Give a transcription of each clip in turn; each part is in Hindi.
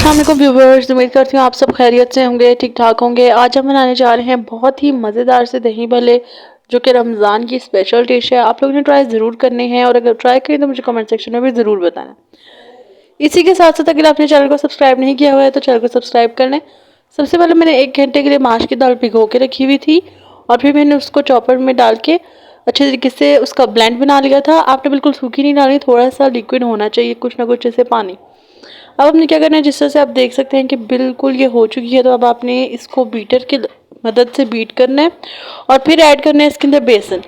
अस्सलाम वालेकुम व्यूवर्स, उम्मीद करती हूँ आप सब खैरियत से होंगे, ठीक ठाक होंगे। आज हम बनाने जा रहे हैं बहुत ही मज़ेदार से दही भल्ले, जो कि रमज़ान की स्पेशल डिश है। आप लोगों ने ट्राई ज़रूर करनी है और अगर ट्राई करें तो मुझे कमेंट सेक्शन में भी ज़रूर बताना। इसी के साथ साथ अगर आपने चैनल को सब्सक्राइब नहीं किया हुआ है तो चैनल को सब्सक्राइब कर लें। सबसे पहले मैंने 1 घंटे के लिए माश की दाल भिगो के रखी हुई थी और फिर मैंने उसको चॉपर में डाल के अच्छे तरीके से उसका ब्लेंड बना लिया था। आपने बिल्कुल सूखी नहीं डालनी, थोड़ा सा लिक्विड होना चाहिए, कुछ ना कुछ जैसे पानी। अब हमने क्या करना है, जिस तरह से आप देख सकते हैं कि बिल्कुल ये हो चुकी है, तो अब आपने इसको बीटर की मदद से बीट करना है और फिर ऐड करना है इसके अंदर बेसन।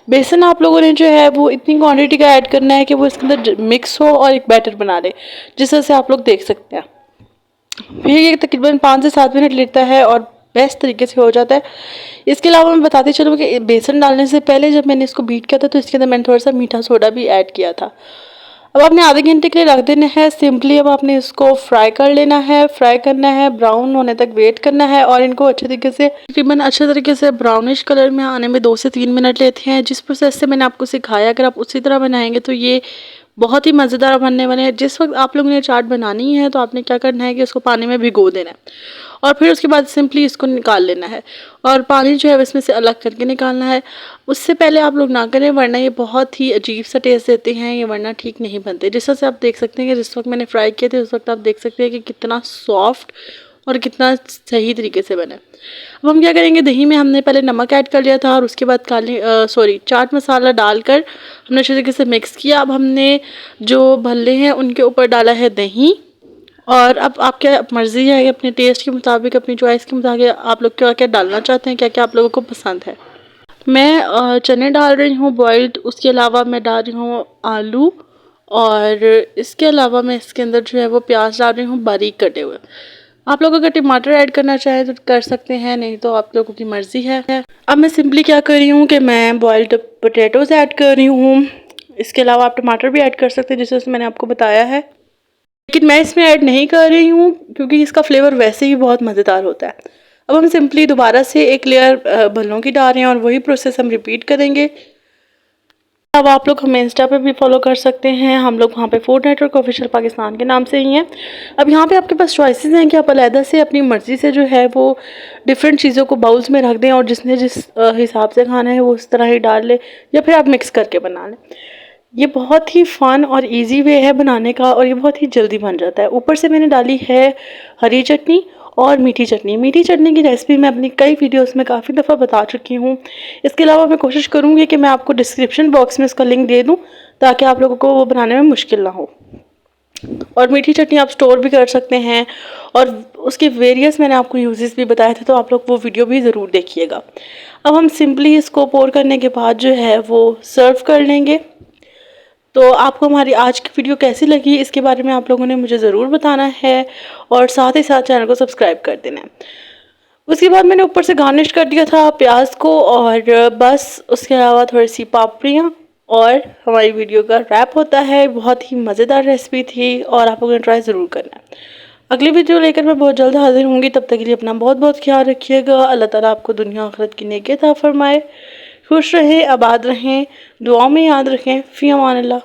बेसन आप लोगों ने जो है वो इतनी क्वांटिटी का ऐड करना है कि वो इसके अंदर मिक्स हो और एक बैटर बना ले, जिस तरह से आप लोग देख सकते हैं। फिर ये तकरीबन 5 से 7 मिनट लेता है और बेस्ट तरीके से हो जाता है। इसके अलावा मैं बताती चलूँ कि बेसन डालने से पहले जब मैंने इसको बीट किया था तो इसके अंदर मैंने थोड़ा सा मीठा सोडा भी ऐड किया था। अब आपने आधे घंटे के लिए रख देना है सिंपली। अब आपने इसको फ्राई कर लेना है, फ्राई करना है, ब्राउन होने तक वेट करना है और इनको अच्छे तरीके से तकरीबन अच्छे तरीके से ब्राउनिश कलर में आने में 2 से 3 मिनट लेते हैं। जिस प्रोसेस से मैंने आपको सिखाया अगर आप उसी तरह बनाएंगे तो ये बहुत ही मज़ेदार बनने वाले हैं। जिस वक्त आप लोगों ने चाट बनानी है तो आपने क्या करना है कि उसको पानी में भिगो देना है और फिर उसके बाद सिंपली इसको निकाल लेना है और पानी जो है इसमें से अलग करके निकालना है। उससे पहले आप लोग ना करें वरना ये बहुत ही अजीब सा टेस्ट देते हैं, ये वरना ठीक नहीं बनते। जिस तरह से आप देख सकते हैं कि जिस वक्त मैंने फ्राई किए थे उस वक्त आप देख सकते हैं कि कितना सॉफ्ट और कितना सही तरीके से बना। अब हम क्या करेंगे, दही में हमने पहले नमक ऐड कर लिया था और उसके बाद चाट मसाला डालकर हमने अच्छे तरीके से मिक्स किया। अब हमने जो भल्ले हैं उनके ऊपर डाला है दही और अब आपकी मर्ज़ी है कि अपने टेस्ट के मुताबिक, अपनी चॉइस के मुताबिक आप लोग क्या क्या डालना चाहते हैं, क्या क्या आप लोगों को पसंद है। मैं चने डाल रही हूँ बॉइल्ड, उसके अलावा मैं डाल रही हूँ आलू और इसके अलावा मैं इसके अंदर जो है वो प्याज डाल रही हूँ बारीक कटे हुए। आप लोग अगर टमाटर ऐड करना चाहें तो कर सकते हैं, नहीं तो आप लोगों की मर्ज़ी है। अब मैं सिंपली क्या कर रही हूँ कि मैं बॉइल्ड पोटैटोज़ ऐड कर रही हूँ। इसके अलावा आप टमाटर भी ऐड कर सकते हैं जैसे मैंने आपको बताया है, लेकिन मैं इसमें ऐड नहीं कर रही हूँ क्योंकि इसका फ्लेवर वैसे ही बहुत मज़ेदार होता है। अब हम सिंपली दोबारा से एक लेयर भल्लों की डाल रहे हैं और वही प्रोसेस हम रिपीट करेंगे। अब आप लोग हमें इंस्टा पे भी फॉलो कर सकते हैं, हम लोग वहाँ पे फूड नेटवर्क ऑफिशियल पाकिस्तान के नाम से ही हैं। अब यहाँ पे आपके पास चॉइसेस हैं कि आप अलहदा से अपनी मर्ज़ी से जो है वो डिफरेंट चीज़ों को बाउल्स में रख दें और जिसने जिस हिसाब से खाना है वो उस तरह ही डाल ले या फिर आप मिक्स करके बना लें। ये बहुत ही फ़न और इजी वे है बनाने का और ये बहुत ही जल्दी बन जाता है। ऊपर से मैंने डाली है हरी चटनी और मीठी चटनी। मीठी चटनी की रेसिपी मैं अपनी कई वीडियोस में काफ़ी दफ़ा बता चुकी हूँ। इसके अलावा मैं कोशिश करूँगी कि मैं आपको डिस्क्रिप्शन बॉक्स में इसका लिंक दे दूँ ताकि आप लोगों को वो बनाने में मुश्किल ना हो। और मीठी चटनी आप स्टोर भी कर सकते हैं और उसके वेरियस मैंने आपको यूजेस भी बताए थे, तो आप लोग वो वीडियो भी ज़रूर देखिएगा। अब हम सिंपली इसको पोर करने के बाद जो है वो सर्व कर लेंगे। तो आपको हमारी आज की वीडियो कैसी लगी इसके बारे में आप लोगों ने मुझे ज़रूर बताना है और साथ ही साथ चैनल को सब्सक्राइब कर देना है। उसके बाद मैंने ऊपर से गार्निश कर दिया था प्याज को और बस उसके अलावा थोड़ी सी पापड़ियाँ और हमारी वीडियो का रैप होता है। बहुत ही मज़ेदार रेसिपी थी और आप लोगों ने ट्राई ज़रूर करना है। अगली वीडियो लेकर मैं बहुत जल्द हाजिर होंगी, तब तक के लिए अपना बहुत बहुत ख्याल रखिएगा। अल्लाह ताला आपको दुनिया आखिरत की नेकी अता फरमाए। खुश रहें, आबाद रहें, दुआओं में याद रखें। फ़ी अमान अल्लाह।